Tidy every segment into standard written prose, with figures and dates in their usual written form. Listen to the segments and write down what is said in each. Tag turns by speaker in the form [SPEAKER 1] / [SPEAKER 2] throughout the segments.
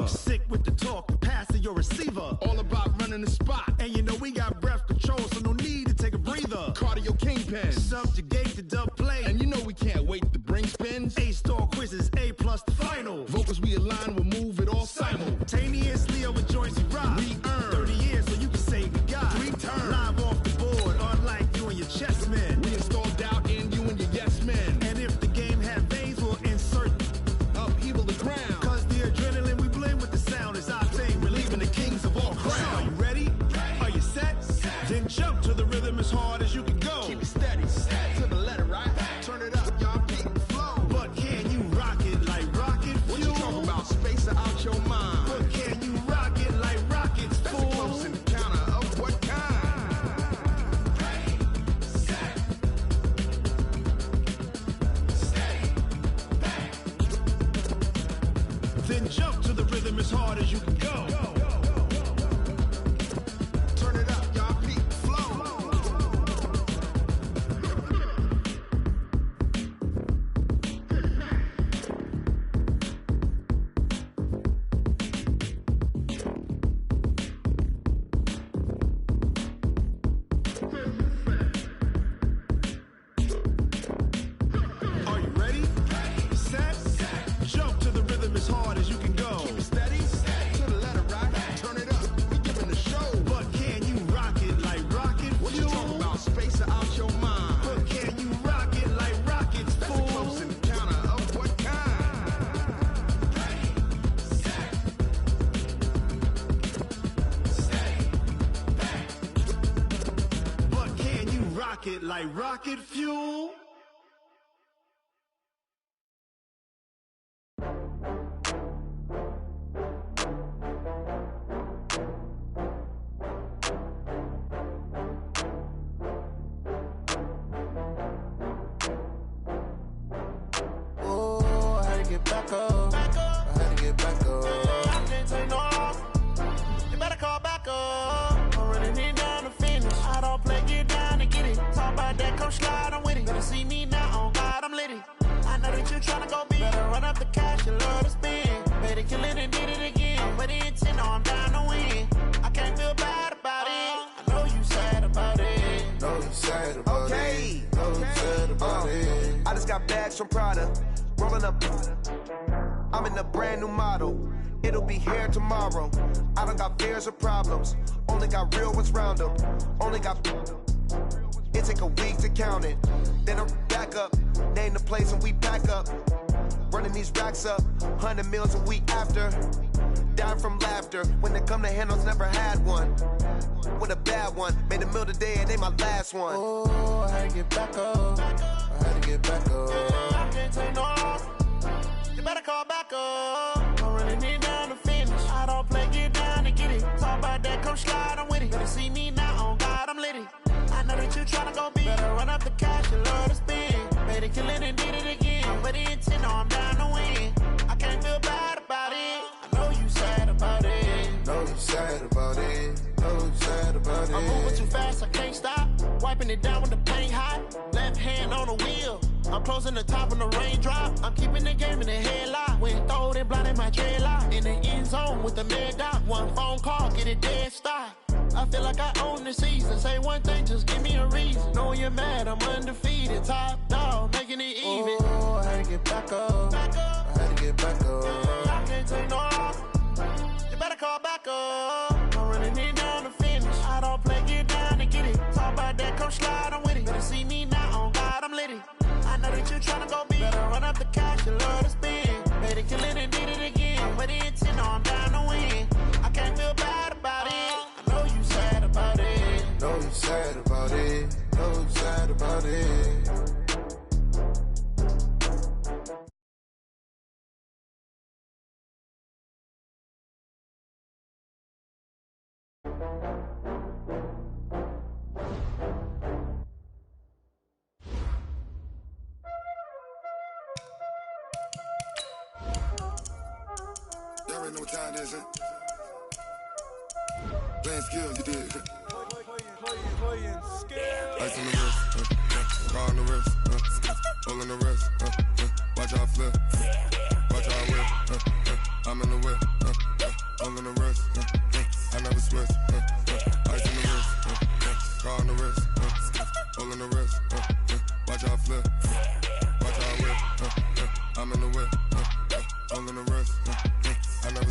[SPEAKER 1] Sick with the talk, passing your receiver.
[SPEAKER 2] All about running the spot.
[SPEAKER 1] And you know we got breath control, so no need to take a breather.
[SPEAKER 2] Cardio kingpin.
[SPEAKER 1] Subjugate the dub play.
[SPEAKER 2] And you know we can't wait to bring spins.
[SPEAKER 1] A-star quizzes, A+ the final.
[SPEAKER 2] Vocals we align, we'll move it all
[SPEAKER 1] simultaneously over joints we rock.
[SPEAKER 2] We earn
[SPEAKER 1] 30 years so you can say we got
[SPEAKER 2] 3 turns.
[SPEAKER 1] Live off the board, unlike you and your chess men.
[SPEAKER 2] We install doubt in you and your yes men.
[SPEAKER 1] And if the game had veins, we'll insert
[SPEAKER 2] upheaval the ground.
[SPEAKER 1] Cause the adrenaline we blend with the sound is our thing. Relieving the kings of all crowns. Are you ready? Are you set? Then jump to the rhythm as hard as you can go.
[SPEAKER 2] Keep it steady, to the letter, right? Turn it up, y'all, beat the flow.
[SPEAKER 1] But can you rock it like rocket fuel?
[SPEAKER 2] What you talking about? Space out your mind.
[SPEAKER 1] But can you rock it like rockets, fool?
[SPEAKER 2] That's a close encounter of what kind?
[SPEAKER 3] Ready, set, steady, bang.
[SPEAKER 1] Then jump to the rhythm as hard as you can go.
[SPEAKER 2] Turn it up, y'all, beat the flow.
[SPEAKER 1] Are you ready? Set, jump to the rhythm as hard as you can go.
[SPEAKER 2] Keep it steady, to the letter, right? Turn it up, we giving the show.
[SPEAKER 1] But can you rock it like rocket
[SPEAKER 2] What you
[SPEAKER 1] fuel?
[SPEAKER 2] talking about? Space out your mind.
[SPEAKER 1] But can you rock it like rockets,
[SPEAKER 2] That's a close
[SPEAKER 1] fool?
[SPEAKER 2] encounter of what kind?
[SPEAKER 3] Ready, set, steady, bang.
[SPEAKER 1] But can you rock it like rocket fuel?
[SPEAKER 4] Oh, I had to get back up. I had to get back up. I can't take no loss. You better call back up. I'm running it down to finish. I don't play, get down to get it. Talk about that, come slide, I'm with it. Better see me now, on God, I'm litty. I know that you tryna go big. Better run up the cash, you love to spend. Better kill it and did it again. But the intent, no, I'm down to win. I can't feel bad about it. I know you sad about it.
[SPEAKER 5] Know you sad about
[SPEAKER 6] Okay.
[SPEAKER 5] it. Know you sad about it.
[SPEAKER 6] I just got bags from Prada, rolling up. I'm in a brand new model. It'll be here tomorrow. I don't got fears or problems. Only got real ones round them. Only got. It take a week to count it. Then I'm back up. Name the place and we pack up. Running these racks up. 100 meals a week after. Down from laughter. When they come to handles, never had one. With a bad one. Made a meal today and they my last one.
[SPEAKER 4] Oh, I had to get back up. I had to get back up. I can't take no loss. You better call back up. I'm running it down to finish. I don't play, get down to get it. Talk about that, come slide, I'm with it. Better see me now, on God, I'm litty. I know that you tryna go big. Better run up the cash, you love to spend. Better kill it and did it again. But the intent, no, I'm down to win. I can't feel bad about it. I know you sad about it.
[SPEAKER 5] Know you sad about it. Know you sad about it.
[SPEAKER 4] I'm moving too fast, I can't stop. Wiping it down with the paint hot. Left hand on the wheel. I'm closing the top when the raindrop. I'm keeping the game in the headlock. When throwed and blinded my dreadlock. In the end zone with the mad dot. One phone call, get it dead stop. I feel like I own the season. Say one thing, just give me a reason. Knowing you're mad, I'm undefeated. Top dog, making it even. Oh, I had to get back up. I had to get back up. I can't take no loss. You better call back up. I'm running it down to finish. I don't play, get down to get it. Talk about that, come slide, I'm with it. Better see me now, on God, I'm litty. I know that you tryna go big. Better run up the cash, you love to spend. Better kill it and did it again. But the intent, no, I'm down to win. I can't feel bad about it. I know you sad about it.
[SPEAKER 5] Know you sad about it. Know you sad about it.
[SPEAKER 7] Y'all already know what time it is, huh? Playing skill, you did. Ice on the wrist, car on the wrist, hole in the wrist, watch out flip, watch out whip, I'm in the whip,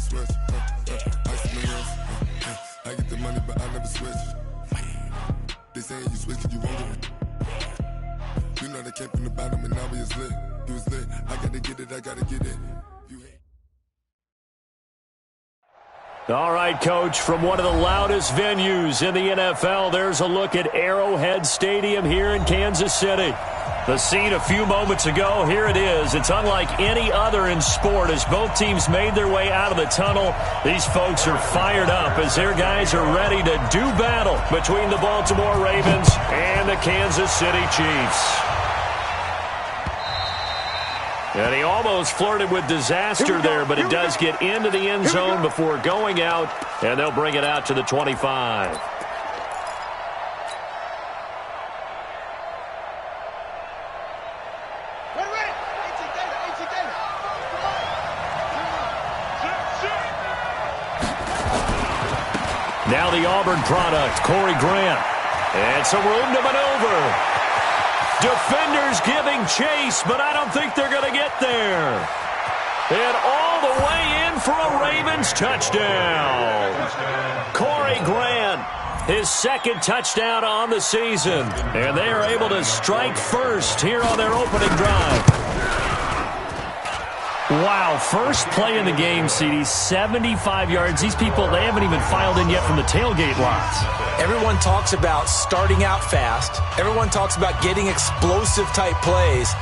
[SPEAKER 7] switch. Ice in the wrist. I get the money, but I never switch. They saying you switch 'cause you won't get it. You know they came from the bottom and now we is lit. You was lit. I gotta get it. I gotta get it. You hate.
[SPEAKER 8] All right, Coach, from one of the loudest venues in the NFL, there's a look at Arrowhead Stadium here in Kansas City. The scene a few moments ago, here it is. It's unlike any other in sport. As both teams made their way out of the tunnel, these folks are fired up as their guys are ready to do battle between the Baltimore Ravens and the Kansas City Chiefs. And he almost flirted with disaster there, but it does get into the end zone before going out, and they'll bring it out to the 25. Now the Auburn product, Corey Grant. And some room to maneuver. Defenders giving chase, but I don't think they're going to get there. And all the way in for a Ravens touchdown. Corey Grant, his second touchdown on the season. And they are able to strike first here on their opening drive. Wow, first play in the game, CD, 75 yards. These people, they haven't even filed in yet from the tailgate lots.
[SPEAKER 9] Everyone talks about starting out fast. Everyone talks about getting explosive-type plays.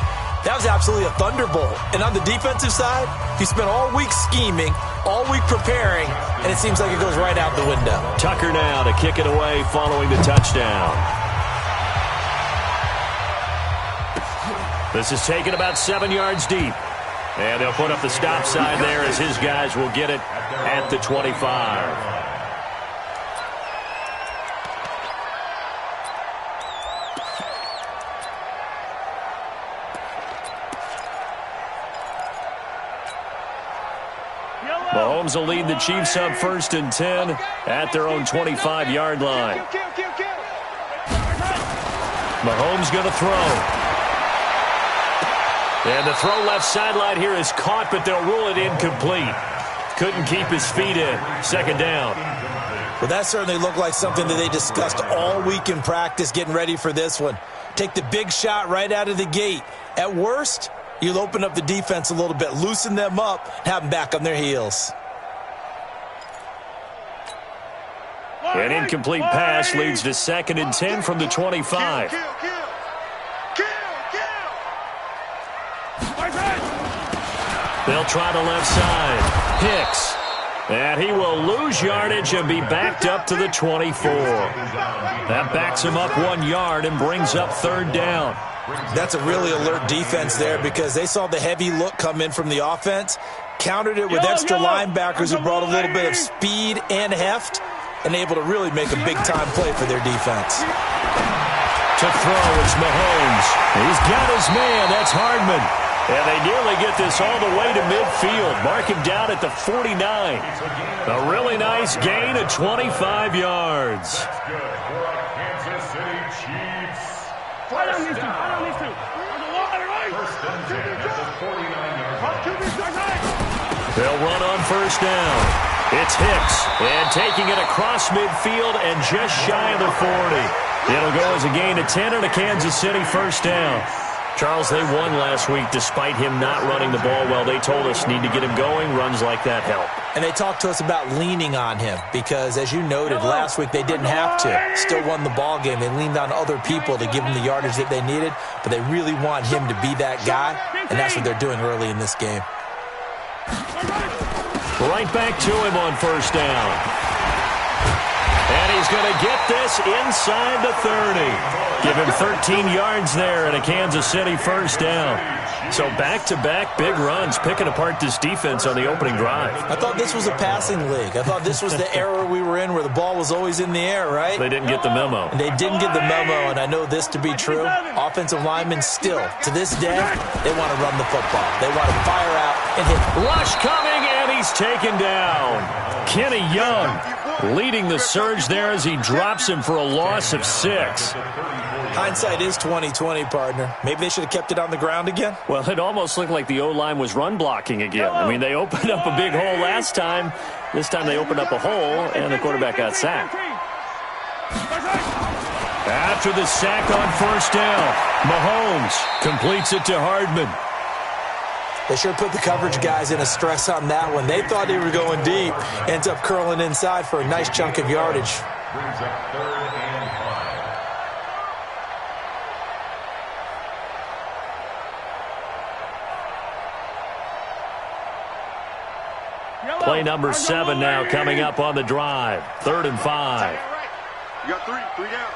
[SPEAKER 9] That was absolutely a thunderbolt. And on the defensive side, he spent all week scheming, all week preparing, and it seems like it goes right out the window.
[SPEAKER 8] Tucker now to kick it away following the touchdown. This is taken about 7 yards deep. And they'll put up the stop sign there as his guys will get it at the 25. Mahomes will lead the Chiefs up 1st and 10 at their own 25-yard line. Mahomes going to throw. And the throw left sideline here is caught, but they'll rule it incomplete. Couldn't keep his feet in. 2nd down.
[SPEAKER 9] Well, that certainly looked like something that they discussed all week in practice, getting ready for this one. Take the big shot right out of the gate. At worst, you'll open up the defense a little bit, loosen them up, have them back on their heels.
[SPEAKER 8] An incomplete pass leads to 2nd and 10 from the 25. They'll try the left side. Hicks. And he will lose yardage and be backed up to the 24. That backs him up 1 yard and brings up 3rd down.
[SPEAKER 9] That's a really alert defense there because they saw the heavy look come in from the offense, countered it with extra linebackers who brought a little bit of speed and heft, and able to really make a big-time play for their defense.
[SPEAKER 8] To throw, it's Mahomes. He's got his man. That's Hardman. And they nearly get this all the way to midfield. Mark him down at the 49. A really nice gain of 25 yards. They'll run on 1st down. It's Hicks. And taking it across midfield and just shy of the 40. It'll go as a gain of 10 and a Kansas City 1st down. Charles, they won last week despite him not running the ball well. They told us need to get him going. Runs like that help.
[SPEAKER 9] And they talked to us about leaning on him because, as you noted, last week they didn't have to. Still won the ball game. They leaned on other people to give them the yardage that they needed, but they really want him to be that guy, and that's what they're doing early in this game.
[SPEAKER 8] Right back to him on 1st down. And he's going to get this inside the 30. Give him 13 yards there and a Kansas City 1st down. So back-to-back big runs, picking apart this defense on the opening drive.
[SPEAKER 9] I thought this was a passing league. I thought this was the era we were in where the ball was always in the air, right?
[SPEAKER 8] They didn't get the memo.
[SPEAKER 9] And they didn't get the memo, and I know this to be true. Offensive linemen still, to this day, they want to run the football. They want to fire out and hit.
[SPEAKER 8] Rush coming, and he's taken down. Kenny Young leading the surge there as he drops him for a loss of 6.
[SPEAKER 9] Hindsight is 20/20, partner. Maybe they should have kept it on the ground again.
[SPEAKER 8] Well, it almost looked like the O-line was run blocking again. I mean, they opened up a big hole last time. This time they opened up a hole, and the quarterback got sacked. After the sack on first down, Mahomes completes it to Hardman.
[SPEAKER 9] They sure put the coverage guys in a stress on that one. They thought they were going deep. Ends up curling inside for a nice chunk of yardage.
[SPEAKER 3] Brings up 3rd and 5.
[SPEAKER 8] Play number 7 now coming up on the drive. 3rd and 5.
[SPEAKER 2] You got 3 down.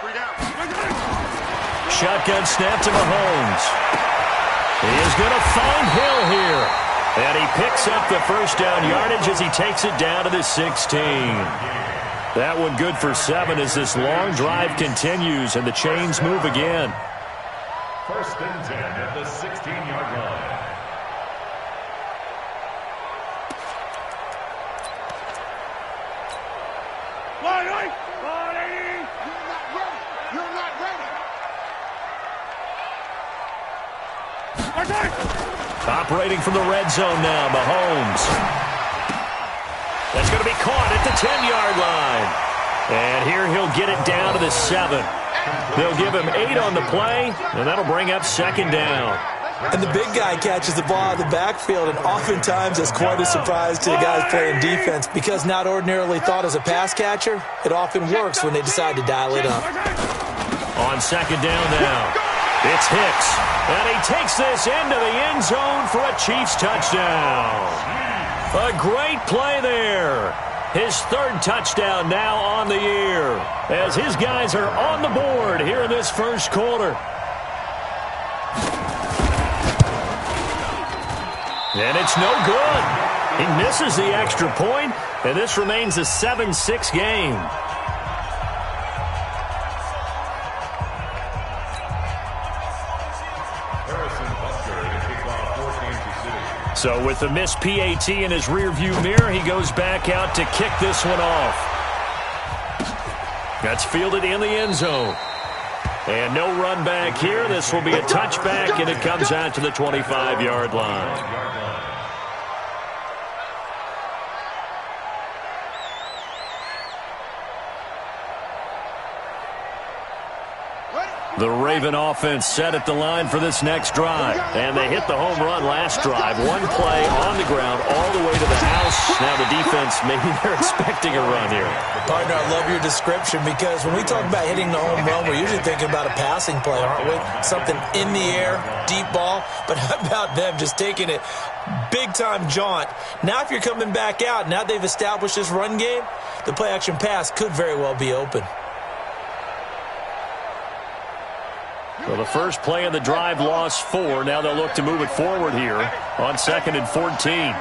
[SPEAKER 8] Shotgun snap to Mahomes. He is going to find Hill here. And he picks up the first down yardage as he takes it down to the 16. That one good for 7 as this long drive continues and the chains move again.
[SPEAKER 3] 1st and 10 at the 16-yard line.
[SPEAKER 8] Operating from the red zone now, Mahomes. That's going to be caught at the 10-yard line. And here he'll get it down to the 7. They'll give him 8 on the play, and that'll bring up 2nd down.
[SPEAKER 9] And the big guy catches the ball out of the backfield, and oftentimes it's quite a surprise to the guys playing defense because not ordinarily thought as a pass catcher, it often works when they decide to dial it up.
[SPEAKER 8] On 2nd down now, it's Hicks, and he takes this into the end zone for a Chiefs touchdown. A great play there. His 3rd touchdown now on the year as his guys are on the board here in this first quarter. And it's no good. He misses the extra point, and this remains a 7-6 game. So with the missed PAT in his rearview mirror, he goes back out to kick this one off. That's fielded in the end zone. And no run back here. This will be a touchback, and it comes out to the 25-yard line. The Raven offense set at the line for this next drive. And they hit the home run last drive. One play on the ground all the way to the house. Now the defense, maybe they're expecting a run here.
[SPEAKER 9] Partner, I love your description because when we talk about hitting the home run, we're usually thinking about a passing play, aren't we? Something in the air, deep ball. But how about them just taking it big-time jaunt? Now if you're coming back out, now they've established this run game, the play-action pass could very well be open.
[SPEAKER 8] Well, the first play of the drive lost 4. Now they'll look to move it forward here on 2nd and 14.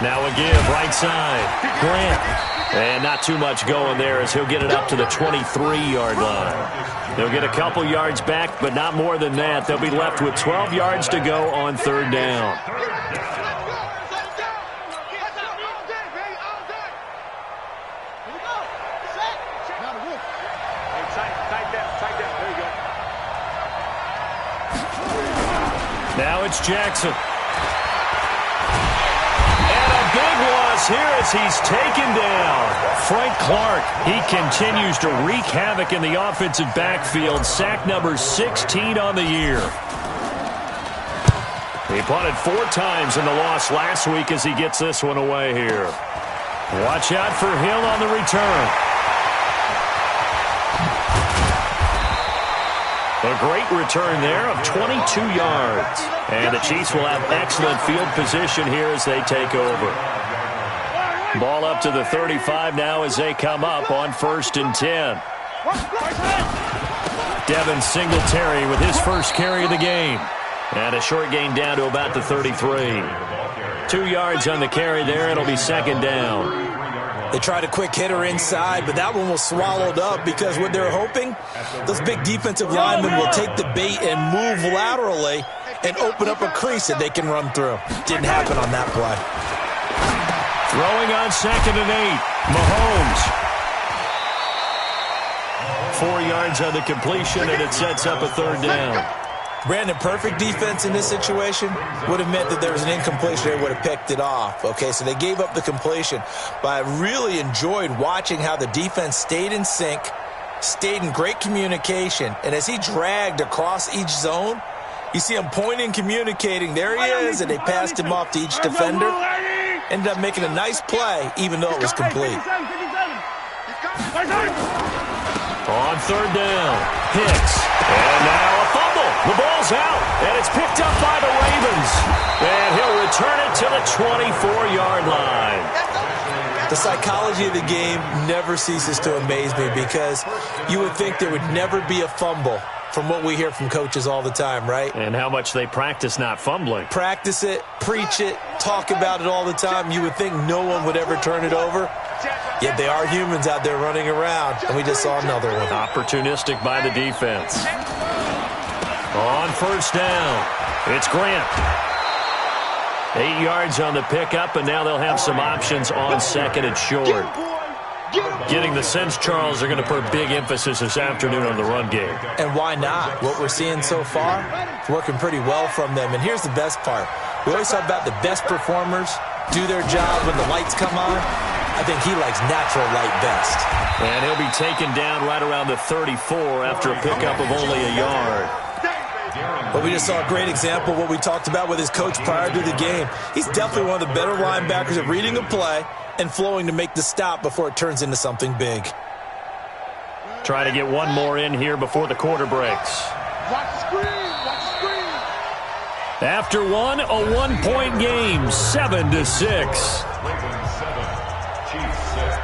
[SPEAKER 8] Now a give, right side. Grant. And not too much going there as he'll get it up to the 23-yard line. They'll get a couple yards back, but not more than that. They'll be left with 12 yards to go on 3rd down. Now it's Jackson. And a big loss here as he's taken down. Frank Clark, he continues to wreak havoc in the offensive backfield. Sack number 16 on the year. He punted 4 times in the loss last week as he gets this one away here. Watch out for Hill on the return. A great return there of 22 yards. And the Chiefs will have excellent field position here as they take over. Ball up to the 35 now as they come up on 1st and 10. Devin Singletary with his first carry of the game. And a short gain down to about the 33. 2 yards on the carry there. It'll be 2nd down.
[SPEAKER 9] They tried a quick hitter inside, but that one was swallowed up because what they're hoping, those big defensive linemen will take the bait and move laterally and open up a crease that they can run through. Didn't happen on that play.
[SPEAKER 8] Throwing on 2nd and 8. Mahomes. 4 yards on the completion, and it sets up a 3rd down.
[SPEAKER 9] Brandon, perfect defense in this situation would have meant that there was an incompletion. They would have picked it off. Okay, so they gave up the completion. But I really enjoyed watching how the defense stayed in sync, stayed in great communication. And as he dragged across each zone, you see him pointing, communicating. There he is, and they passed him off to each defender. Ended up making a nice play, even though it was complete.
[SPEAKER 8] On 3rd down, Hicks. And now a fumble. The ball's out, and it's picked up by the Ravens. And he'll return it to the 24-yard line.
[SPEAKER 9] The psychology of the game never ceases to amaze me because you would think there would never be a fumble from what we hear from coaches all the time, right?
[SPEAKER 8] And how much they practice not fumbling.
[SPEAKER 9] Practice it, preach it, talk about it all the time. You would think no one would ever turn it over. Yet they are humans out there running around, and we just saw another one.
[SPEAKER 8] Opportunistic by the defense. On 1st down, it's Grant. 8 yards on the pickup, and now they'll have some options on 2nd and short. Getting the sense, Charles, they're going to put big emphasis this afternoon on the run game.
[SPEAKER 9] And why not? What we're seeing so far, it's working pretty well from them. And here's the best part. We always talk about the best performers do their job when the lights come on. I think he likes natural light best.
[SPEAKER 8] And he'll be taken down right around the 34 after a pickup of only a yard.
[SPEAKER 9] But we just saw a great example of what we talked about with his coach prior to the game. He's definitely one of the better linebackers at reading a play and flowing to make the stop before it turns into something big.
[SPEAKER 8] Try to get one more in here before the quarter breaks.
[SPEAKER 2] Watch the screen. Watch the screen.
[SPEAKER 8] After one, a 1-point game, 7-6.
[SPEAKER 3] Ravens 7, Chiefs 6.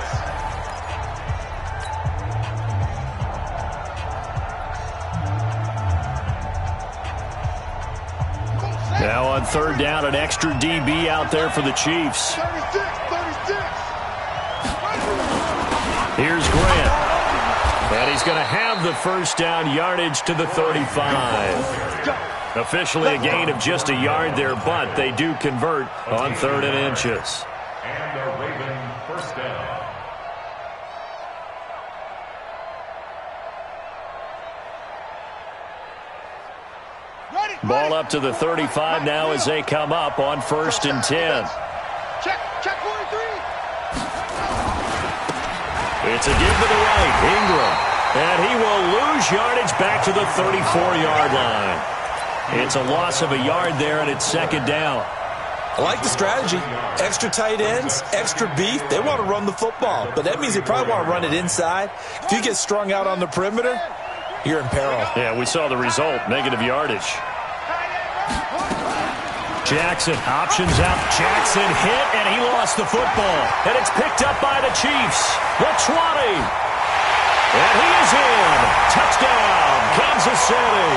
[SPEAKER 8] Now on 3rd down, an extra DB out there for the Chiefs.
[SPEAKER 2] 36.
[SPEAKER 8] Here's Grant. And he's going to have the 1st down, yardage to the 35. Officially a gain of just a yard there, but they do convert on 3rd and inches.
[SPEAKER 3] And a Raven 1st down.
[SPEAKER 8] Ball up to the 35 now as they come up on 1st and 10.
[SPEAKER 2] Check 43.
[SPEAKER 8] It's a give to the right, Ingram. And he will lose yardage back to the 34-yard line. It's a loss of a yard there, and it's 2nd down.
[SPEAKER 9] I like the strategy. Extra tight ends, extra beef. They want to run the football, but that means they probably want to run it inside. If you get strung out on the perimeter, you're in peril.
[SPEAKER 8] Yeah, we saw the result, negative yardage. Jackson options out. Jackson hit, and he lost the football. And it's picked up by the Chiefs. The 20. And he is in. Touchdown, Kansas City.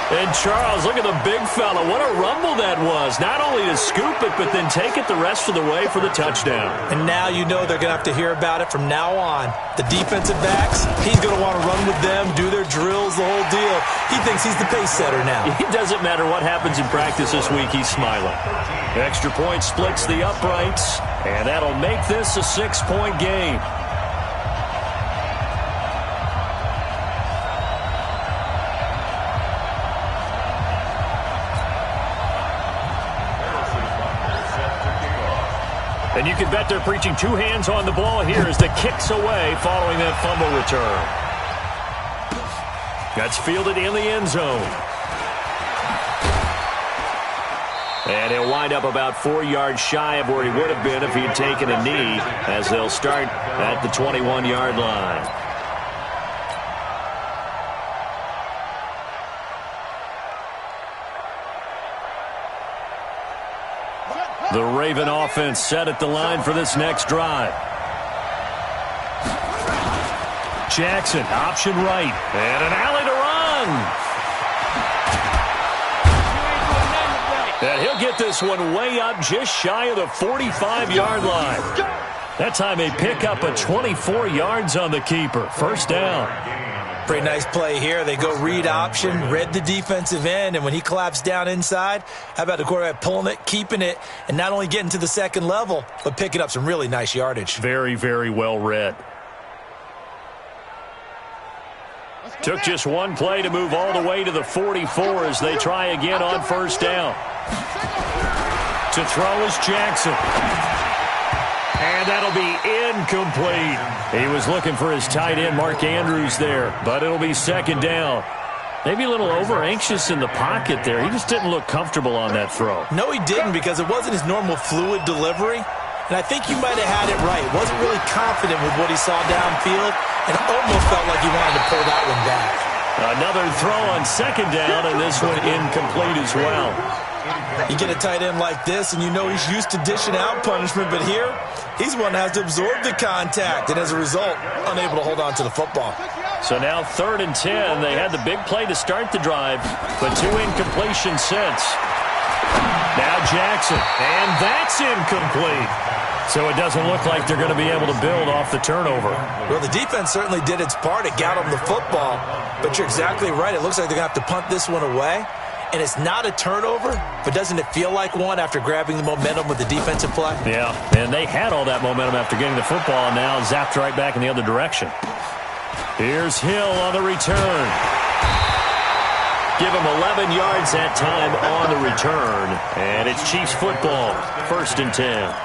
[SPEAKER 8] And Charles, look at the big fella. What a rumble that was. Not only to scoop it, but then take it the rest of the way for the touchdown.
[SPEAKER 9] And now you know they're going to have to hear about it from now on. The defensive backs, he's going to want to run with them, do their drills, the whole deal. He thinks he's the pace setter now.
[SPEAKER 8] It doesn't matter what happens in practice this week, he's smiling. Extra point splits the uprights, and that'll make this a 6-point game. And you can bet they're preaching 2 hands on the ball here as the kick's away following that fumble return. That's fielded in the end zone. And he'll wind up about 4 yards shy of where he would have been if he had taken a knee, as they'll start at the 21-yard line. The Raven offense set at the line for this next drive. Jackson, option right, and an alley to run. And he'll get this one way up just shy of the 45-yard line. That time they pick up a 24 yards on the keeper. 1st down.
[SPEAKER 9] Pretty nice play here. They go read option, read the defensive end, and when he claps down inside, how about the quarterback pulling it, keeping it, and not only getting to the second level, but picking up some really nice yardage.
[SPEAKER 8] Very, very well read. Took just one play to move all the way to the 44 as they try again on first down. To throw is Jackson. And that'll be incomplete. He was looking for his tight end, Mark Andrews, there, but it'll be second down. Maybe a little over-anxious in the pocket there. He just didn't look comfortable on that throw.
[SPEAKER 9] No, he didn't, because it wasn't his normal fluid delivery. And I think you might have had it right. Wasn't really confident with what he saw downfield, and almost felt like he wanted to pull that one back.
[SPEAKER 8] Another throw on second down, and this one incomplete as well.
[SPEAKER 9] You get a tight end like this, and you know he's used to dishing out punishment, but here, he's one that has to absorb the contact, and as a result, unable to hold on to the football.
[SPEAKER 8] So now 3rd and 10. They had the big play to start the drive, but 2 incompletions since. Now Jackson, and that's incomplete. So it doesn't look like they're going to be able to build off the turnover.
[SPEAKER 9] Well, the defense certainly did its part. It got them the football, but you're exactly right. It looks like they're going to have to punt this one away. And it's not a turnover, but doesn't it feel like one after grabbing the momentum with the defensive play?
[SPEAKER 8] Yeah, and they had all that momentum after getting the football, and now zapped right back in the other direction. Here's Hill on the return. Give him 11 yards that time on the return. And it's Chiefs football, 1st and 10.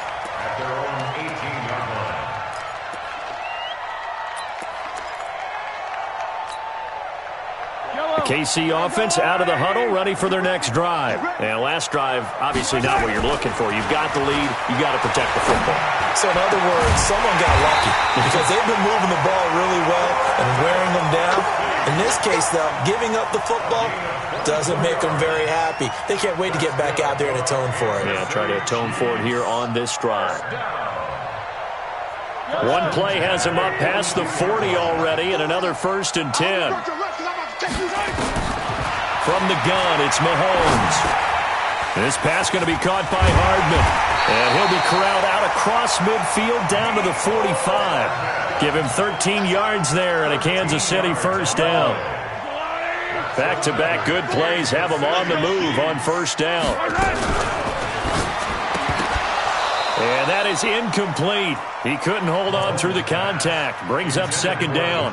[SPEAKER 8] KC offense out of the huddle, ready for their next drive. And last drive, obviously not what you're looking for. You've got the lead. You've got to protect the football.
[SPEAKER 9] So in other words, someone got lucky because they've been moving the ball really well and wearing them down. In this case, though, giving up the football doesn't make them very happy. They can't wait to get back out there and atone for it.
[SPEAKER 8] Yeah, try to atone for it here on this drive. One play has him up past the 40 already, and another 1st and 10. From the gun, it's Mahomes. This pass going to be caught by Hardman. And he'll be corralled out across midfield down to the 45. Give him 13 yards there and a Kansas City 1st down. Back-to-back good plays have him on the move on 1st down. And that is incomplete. He couldn't hold on through the contact. Brings up 2nd down.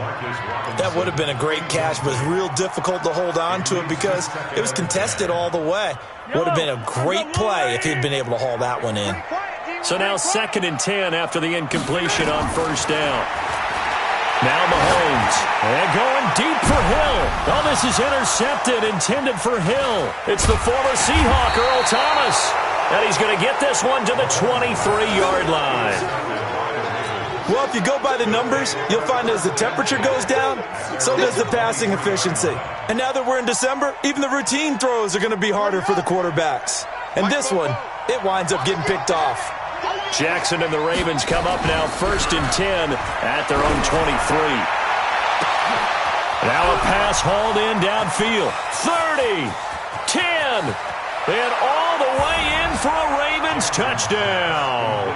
[SPEAKER 9] That would have been a great catch, but it's real difficult to hold on to it because it was contested all the way. Would have been a great play if he'd been able to haul that one in.
[SPEAKER 8] So now 2nd and 10 after the incompletion on 1st down. Now Mahomes. And going deep for Hill. Oh, this is intercepted, intended for Hill. It's the former Seahawk, Earl Thomas. And he's going to get this one to the 23-yard line.
[SPEAKER 9] Well, if you go by the numbers, you'll find as the temperature goes down, so does the passing efficiency. And now that we're in December, even the routine throws are going to be harder for the quarterbacks. And this one, it winds up getting picked off.
[SPEAKER 8] Jackson and the Ravens come up now 1st and 10 at their own 23. Now a pass hauled in downfield. 30, 10, and all the way in for a Ravens touchdown.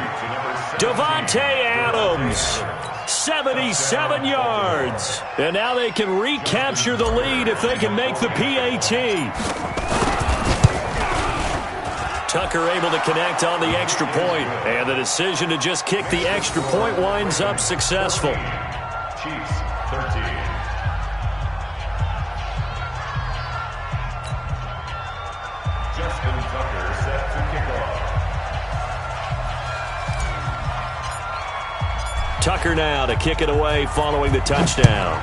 [SPEAKER 8] Davante Adams, 77 yards. And now they can recapture the lead if they can make the PAT. Tucker able to connect on the extra point. And the decision to just kick the extra point winds up successful.
[SPEAKER 3] Chiefs 13. Justin Tucker set to kick off.
[SPEAKER 8] Tucker now to kick it away following the touchdown.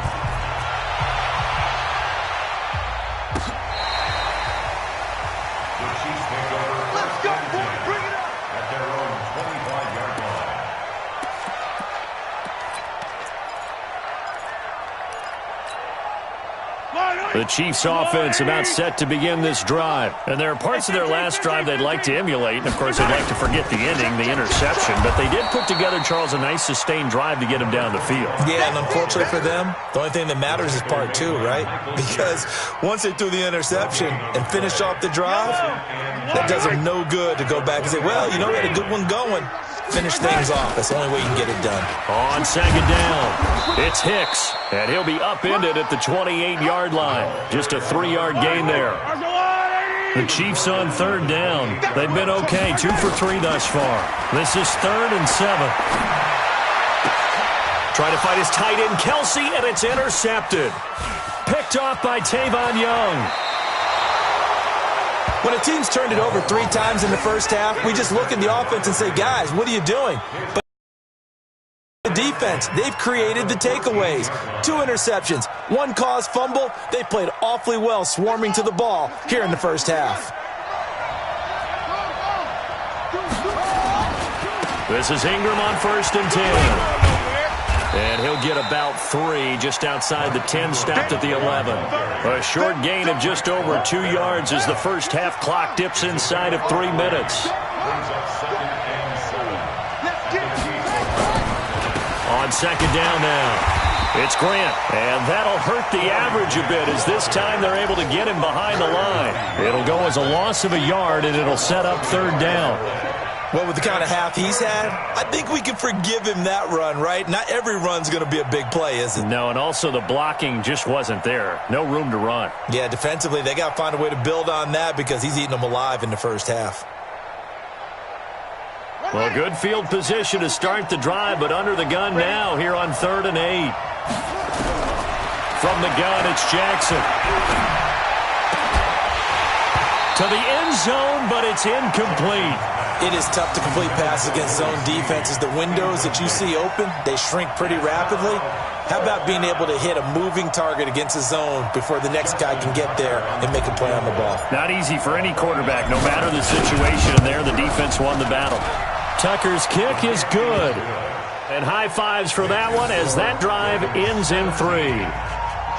[SPEAKER 3] The Chiefs take over. Let's go, boy. Bring it up. At their own 25-yard line.
[SPEAKER 8] The Chiefs offense about set to begin this drive. And there are parts of their last drive they'd like to emulate. And, of course, they'd like to forget the ending, the interception. But they did put together, Charles, a nice sustained drive to get him down the field.
[SPEAKER 9] Yeah, and unfortunately for them, the only thing that matters is part 2, right? Because once they threw the interception and finished off the drive, that does them no good to go back and say, well, you know, we had a good one going. finish things off. That's the only way you can get it done.
[SPEAKER 8] On second down, it's Hicks, and he'll be upended at the 28-yard line. Just a 3-yard gain there. The Chiefs on third down. They've been okay, 2 for 3 thus far. This is 3rd and 7. Trying to fight his tight end, Kelsey, and it's intercepted. Picked off by Tavon Young.
[SPEAKER 9] When a team's turned it over 3 times in the first half, we just look at the offense and say, guys, what are you doing? But the defense, they've created the takeaways. 2 interceptions, 1 caused fumble. They played awfully well swarming to the ball here in the first half.
[SPEAKER 8] This is Ingram on 1st and 10. And he'll get about 3 just outside the 10, stopped at the 11. A short gain of just over 2 yards as the first half clock dips inside of 3 minutes. On second down now, it's Grant. And that'll hurt the average a bit as this time they're able to get him behind the line. It'll go as a loss of a yard, and it'll set up 3rd down.
[SPEAKER 9] Well, with the kind of half he's had, I think we can forgive him that run, right? Not every run's going to be a big play, is it?
[SPEAKER 8] No, and also the blocking just wasn't there. No room to run.
[SPEAKER 9] Yeah, defensively, they got to find a way to build on that because he's eating them alive in the first half.
[SPEAKER 8] Well, good field position to start the drive, but under the gun now here on 3rd and 8. From the gun, it's Jackson. To the end zone, but it's incomplete.
[SPEAKER 9] It is tough to complete passes against zone defenses. The windows that you see open, they shrink pretty rapidly. How about being able to hit a moving target against a zone before the next guy can get there and make a play on the ball?
[SPEAKER 8] Not easy for any quarterback, no matter the situation. And there, the defense won the battle. Tucker's kick is good. And high fives for that one as that drive ends in 3.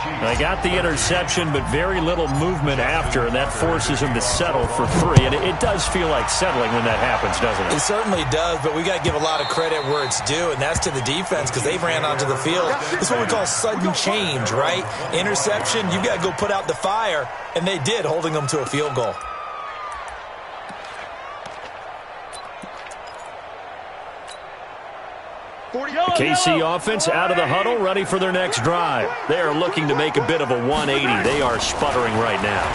[SPEAKER 8] They got the interception, but very little movement after, and that forces him to settle for 3. And it does feel like settling when that happens, doesn't it?
[SPEAKER 9] It certainly does, but we got to give a lot of credit where it's due, and that's to the defense because they ran onto the field. It's what we call sudden change, right? Interception, you've got to go put out the fire, and they did, holding them to a field goal.
[SPEAKER 8] The KC offense out of the huddle, ready for their next drive. They are looking to make a bit of a 180. They are sputtering right now.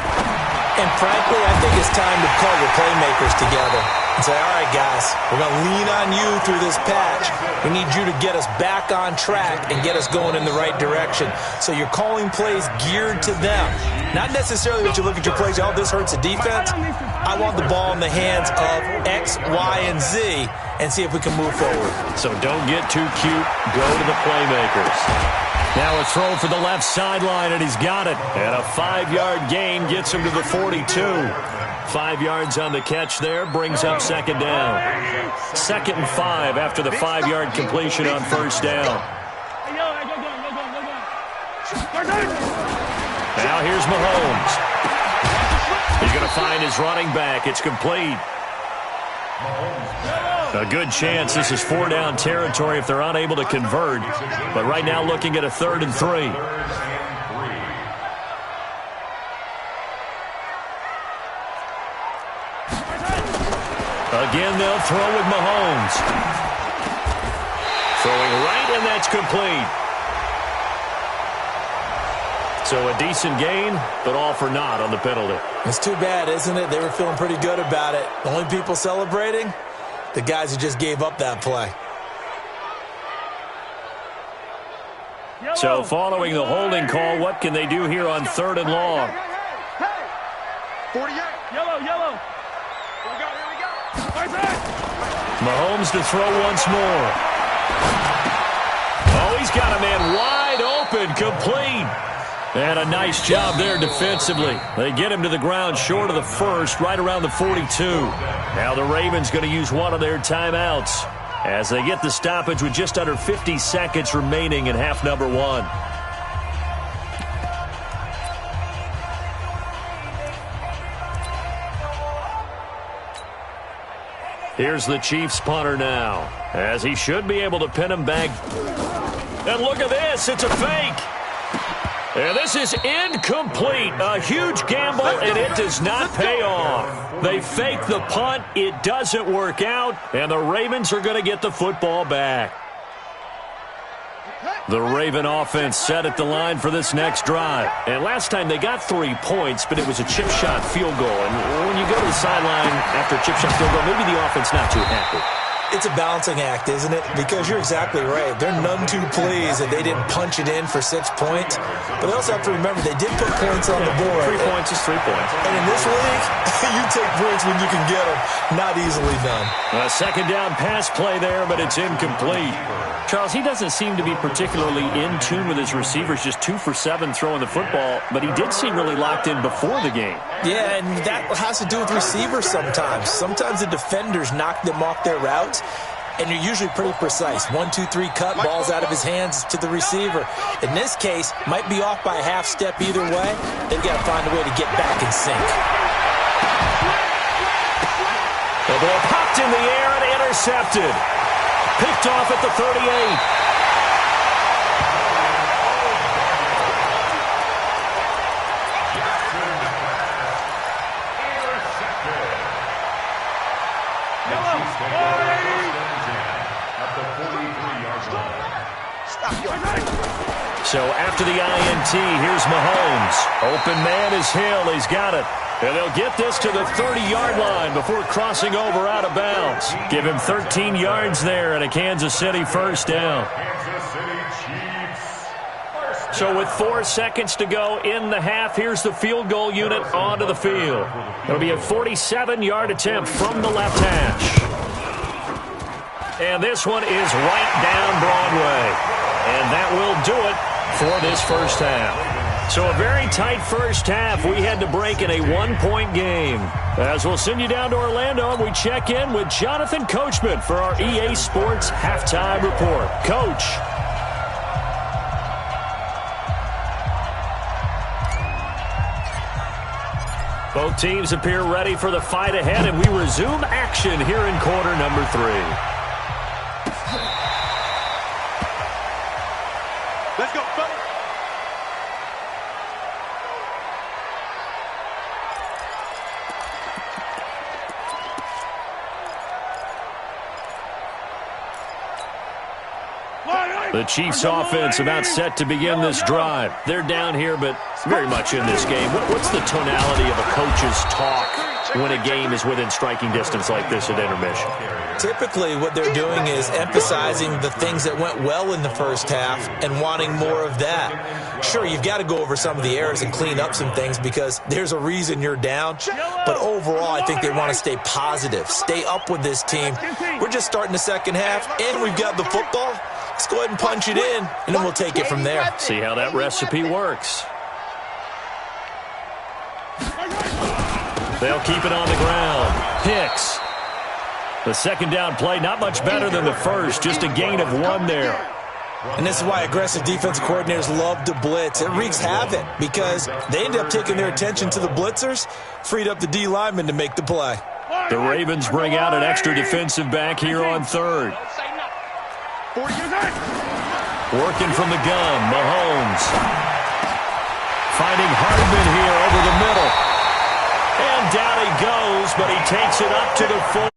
[SPEAKER 9] And frankly, I think it's time to call your playmakers together and say, all right, guys, we're going to lean on you through this patch. We need you to get us back on track and get us going in the right direction. So you're calling plays geared to them. Not necessarily that you look at your plays, oh, this hurts the defense. I want the ball in the hands of X, Y, and Z and see if we can move forward.
[SPEAKER 8] So don't get too cute. Go to the playmakers. Now a throw for the left sideline, and he's got it. And a 5-yard gain gets him to the 42. 5 yards on the catch there, brings up 2nd down. 2nd and 5 after the 5-yard completion on 1st down. Now here's Mahomes. He's going to find his running back. It's complete. A good chance this is 4-down territory if they're unable to convert. But right now looking at a 3rd and 3. Again, they'll throw with Mahomes. Throwing right, and that's complete. So a decent gain, but all for naught on the penalty.
[SPEAKER 9] It's too bad, isn't it? They were feeling pretty good about it. The only people celebrating, the guys who just gave up that play.
[SPEAKER 8] So following the holding call, what can they do here on 3rd and long?
[SPEAKER 2] 48. Yellow. Here we go.
[SPEAKER 8] Mahomes to throw once more. Oh, he's got a man wide open, complete. And a nice job there defensively. They get him to the ground short of the 1st, right around the 42. Now the Ravens going to use one of their timeouts as they get the stoppage with just under 50 seconds remaining in half number 1. Here's the Chiefs punter now, as he should be able to pin him back. And look at this, it's a fake. And this is incomplete. A huge gamble, and it does not pay off. They fake the punt. It doesn't work out, and the Ravens are going to get the football back. The Raven offense set at the line for this next drive. And last time they got 3 points, but it was a chip shot field goal. And when you go to the sideline after a chip shot field goal, maybe the offense not too happy.
[SPEAKER 9] It's a balancing act, isn't it? Because you're exactly right. They're none too pleased that they didn't punch it in for 6 points. But they also have to remember they did put points on the board.
[SPEAKER 8] 3 points is 3 points.
[SPEAKER 9] And in this league, you take points when you can get them. Not easily done.
[SPEAKER 8] A second down pass play there, but it's incomplete. Charles, he doesn't seem to be particularly in tune with his receivers, just 2 for 7 throwing the football, but he did seem really locked in before the game.
[SPEAKER 9] Yeah, and that has to do with receivers sometimes. Sometimes the defenders knock them off their routes, and you're usually pretty precise. 1, 2, 3 cut, ball's out of his hands to the receiver. In this case, might be off by a half step either way. They've got to find a way to get back in sync.
[SPEAKER 8] The ball popped in the air and intercepted. Picked off at the 38. So after the INT, here's Mahomes. Open man is Hill. He's got it. And they'll get this to the 30-yard line before crossing over out of bounds. Give him 13 yards there and a Kansas City first down. So with 4 seconds to go in the half, here's the field goal unit onto the field. It'll be a 47-yard attempt from the left hash. And this one is right down Broadway. And that will do it for this first half. So a very tight first half. We had to break in a 1-point game. As we'll send you down to Orlando, and we check in with Jonathan Coachman for our EA Sports Halftime Report. Coach. Both teams appear ready for the fight ahead, and we resume action here in quarter number 3.
[SPEAKER 2] Let's go, fellas.
[SPEAKER 8] The Chiefs offense about set to begin this drive. They're down here, but very much in this game. What's the tonality of a coach's talk when a game is within striking distance like this at intermission?
[SPEAKER 9] Typically, what they're doing is emphasizing the things that went well in the first half and wanting more of that. Sure, you've got to go over some of the errors and clean up some things because there's a reason you're down. But overall, I think they want to stay positive, stay up with this team. We're just starting the second half, and we've got the football. Let's go ahead and punch it in, and then we'll take it from there.
[SPEAKER 8] See how that recipe works. They'll keep it on the ground. Hicks. The second down play, not much better than the first, just a gain of 1 there.
[SPEAKER 9] And this is why aggressive defensive coordinators love to blitz. It wreaks havoc because they end up taking their attention to the blitzers, freed up the D lineman to make the play.
[SPEAKER 8] The Ravens bring out an extra defensive back here on third. Working from the gun, Mahomes. Finding Hardman here over the middle. And down he goes, but he takes it up to the 4.